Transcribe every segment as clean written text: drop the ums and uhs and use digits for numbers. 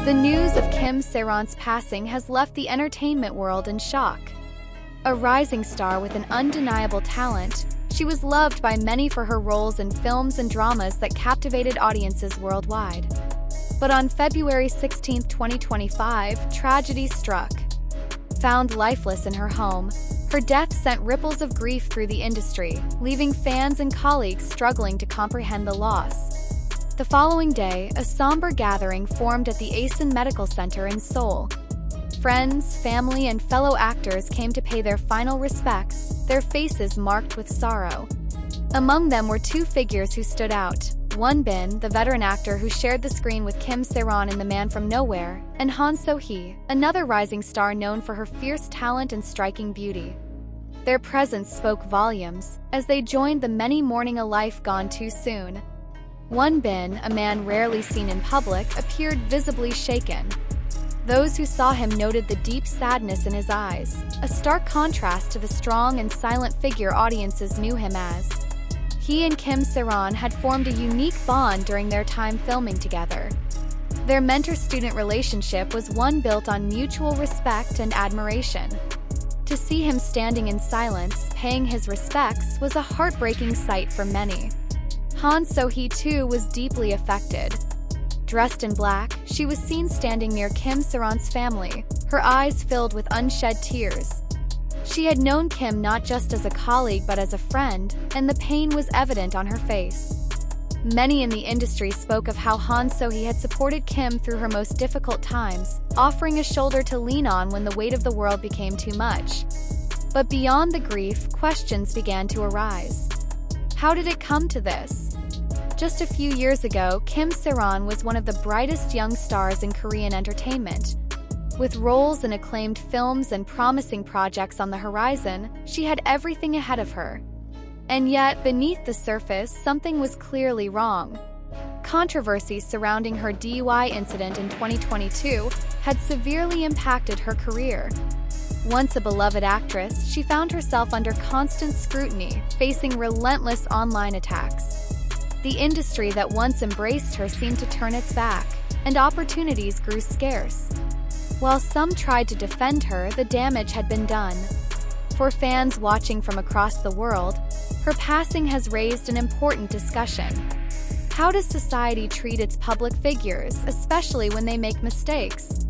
The news of Kim Sae-ron's passing has left the entertainment world in shock. A rising star with an undeniable talent, she was loved by many for her roles in films and dramas that captivated audiences worldwide. But on February 16, 2025, tragedy struck. Found lifeless in her home, her death sent ripples of grief through the industry, leaving fans and colleagues struggling to comprehend the loss. The following day, a somber gathering formed at the Saeron Medical Center in Seoul. Friends, family, and fellow actors came to pay their final respects, their faces marked with sorrow. Among them were two figures who stood out: Won Bin, the veteran actor who shared the screen with Kim Sae-ron in The Man from Nowhere, and Han So-hee, another rising star known for her fierce talent and striking beauty. Their presence spoke volumes, as they joined the many mourning a life gone too soon. Won Bin, a man rarely seen in public, appeared visibly shaken. Those who saw him noted the deep sadness in his eyes, a stark contrast to the strong and silent figure audiences knew him as. He and Kim Sae-ron had formed a unique bond during their time filming together. Their mentor-student relationship was one built on mutual respect and admiration. To see him standing in silence, paying his respects, was a heartbreaking sight for many. Han So-hee too was deeply affected. Dressed in black, she was seen standing near Kim Sae-ron's family, her eyes filled with unshed tears. She had known Kim not just as a colleague but as a friend, and the pain was evident on her face. Many in the industry spoke of how Han So-hee had supported Kim through her most difficult times, offering a shoulder to lean on when the weight of the world became too much. But beyond the grief, questions began to arise. How did it come to this? Just a few years ago, Kim Sae-ron was one of the brightest young stars in Korean entertainment. With roles in acclaimed films and promising projects on the horizon, she had everything ahead of her. And yet, beneath the surface, something was clearly wrong. Controversies surrounding her DUI incident in 2022 had severely impacted her career. Once a beloved actress, she found herself under constant scrutiny, facing relentless online attacks. The industry that once embraced her seemed to turn its back, and opportunities grew scarce. While some tried to defend her, the damage had been done. For fans watching from across the world, her passing has raised an important discussion. How does society treat its public figures, especially when they make mistakes?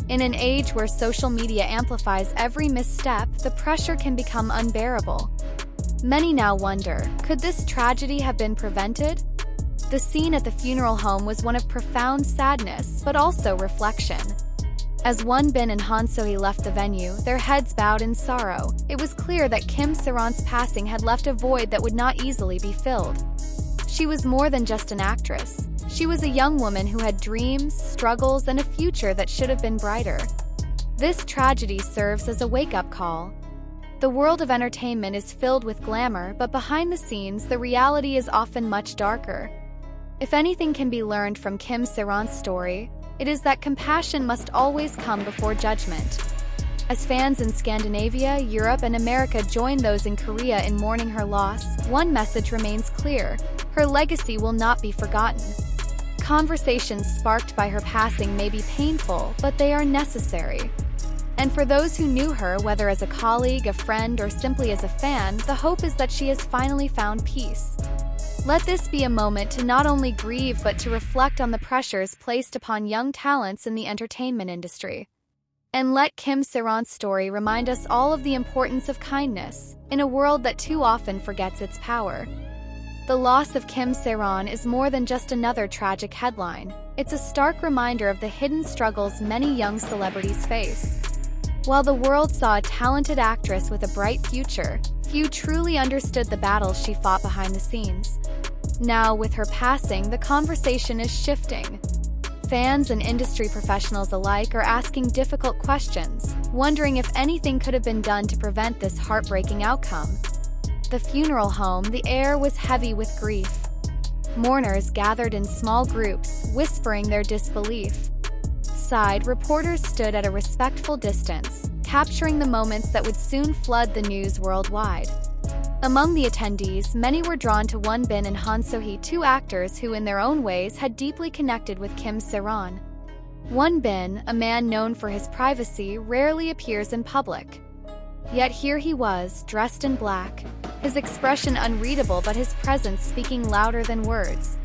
In an age where social media amplifies every misstep, the pressure can become unbearable. Many now wonder, could this tragedy have been prevented? The scene at the funeral home was one of profound sadness, but also reflection. As Won Bin and Han So-hee left the venue, their heads bowed in sorrow, it was clear that Kim Sae-ron's passing had left a void that would not easily be filled. She was more than just an actress. She was a young woman who had dreams, struggles, and a future that should have been brighter. This tragedy serves as a wake-up call. The world of entertainment is filled with glamour, but behind the scenes, the reality is often much darker. If anything can be learned from Kim Sae-ron's story, it is that compassion must always come before judgment. As fans in Scandinavia, Europe, and America join those in Korea in mourning her loss, one message remains clear: her legacy will not be forgotten. Conversations sparked by her passing may be painful, but they are necessary. And for those who knew her, whether as a colleague, a friend, or simply as a fan, the hope is that she has finally found peace. Let this be a moment to not only grieve but to reflect on the pressures placed upon young talents in the entertainment industry. And let Kim Sae-ron's story remind us all of the importance of kindness, in a world that too often forgets its power. The loss of Kim Sae-ron is more than just another tragic headline. It's a stark reminder of the hidden struggles many young celebrities face. While the world saw a talented actress with a bright future, few truly understood the battles she fought behind the scenes. Now, with her passing, the conversation is shifting. Fans and industry professionals alike are asking difficult questions, wondering if anything could have been done to prevent this heartbreaking outcome. The funeral home, the air was heavy with grief. Mourners gathered in small groups, whispering their disbelief. Side reporters stood at a respectful distance, capturing the moments that would soon flood the news worldwide. Among the attendees, many were drawn to Won Bin and Han So-hee, two actors who in their own ways had deeply connected with Kim Sae-ron. Won-bin, a man known for his privacy, rarely appears in public. Yet here he was, dressed in black, his expression unreadable but his presence speaking louder than words.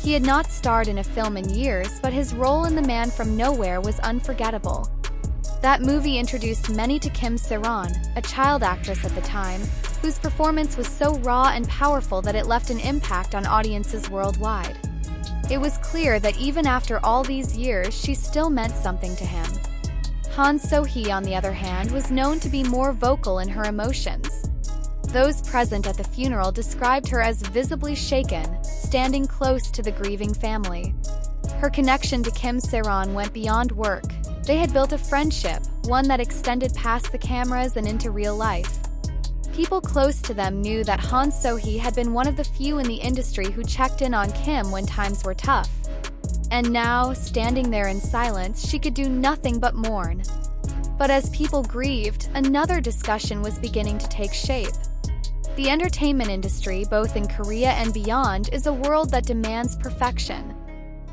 He had not starred in a film in years, but his role in The Man from Nowhere was unforgettable. That movie introduced many to Kim Sae-ron, a child actress at the time, whose performance was so raw and powerful that it left an impact on audiences worldwide. It was clear that even after all these years, she still meant something to him. Han So-hee, on the other hand, was known to be more vocal in her emotions. Those present at the funeral described her as visibly shaken, standing close to the grieving family. Her connection to Kim Sae-ron went beyond work. They had built a friendship, one that extended past the cameras and into real life. People close to them knew that Han So-hee had been one of the few in the industry who checked in on Kim when times were tough. And now, standing there in silence, she could do nothing but mourn. But as people grieved, another discussion was beginning to take shape. The entertainment industry, both in Korea and beyond, is a world that demands perfection.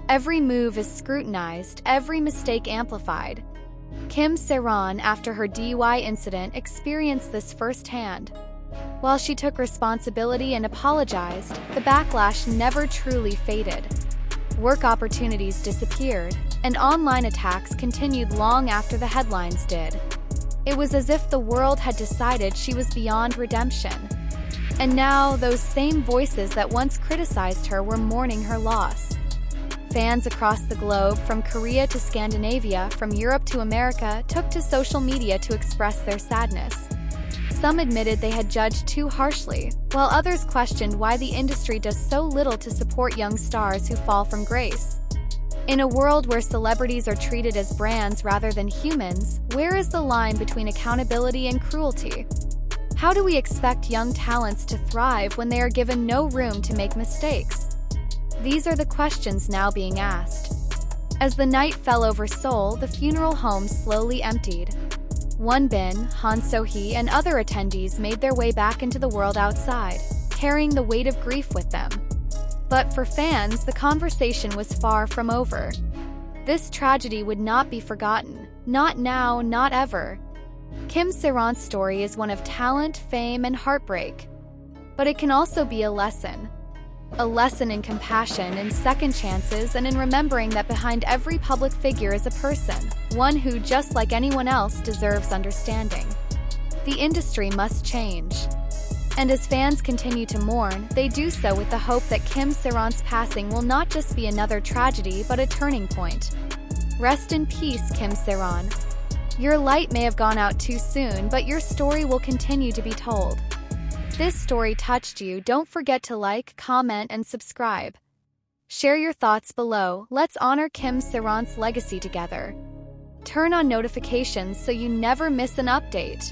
Every move is scrutinized, every mistake amplified. Kim Sae-ron, after her DUI incident, experienced this firsthand. While she took responsibility and apologized, the backlash never truly faded. Work opportunities disappeared, and online attacks continued long after the headlines did. It was as if the world had decided she was beyond redemption. And now, those same voices that once criticized her were mourning her loss. Fans across the globe, from Korea to Scandinavia, from Europe to America, took to social media to express their sadness. Some admitted they had judged too harshly, while others questioned why the industry does so little to support young stars who fall from grace. In a world where celebrities are treated as brands rather than humans, where is the line between accountability and cruelty? How do we expect young talents to thrive when they are given no room to make mistakes? These are the questions now being asked. As the night fell over Seoul, the funeral home slowly emptied. Won-bin, Han So-hee, and other attendees made their way back into the world outside, carrying the weight of grief with them. But for fans, the conversation was far from over. This tragedy would not be forgotten. Not now, not ever. Kim Sae-ron's story is one of talent, fame, and heartbreak. But it can also be a lesson. A lesson in compassion, in second chances, and in remembering that behind every public figure is a person, one who, just like anyone else, deserves understanding. The industry must change. And as fans continue to mourn, they do so with the hope that Kim Sae-ron's passing will not just be another tragedy but a turning point. Rest in peace, Kim Sae-ron. Your light may have gone out too soon, but your story will continue to be told. If this story touched you, don't forget to like, comment, and subscribe. Share your thoughts below. Let's honor Kim Sae-ron's legacy together. Turn on notifications so you never miss an update.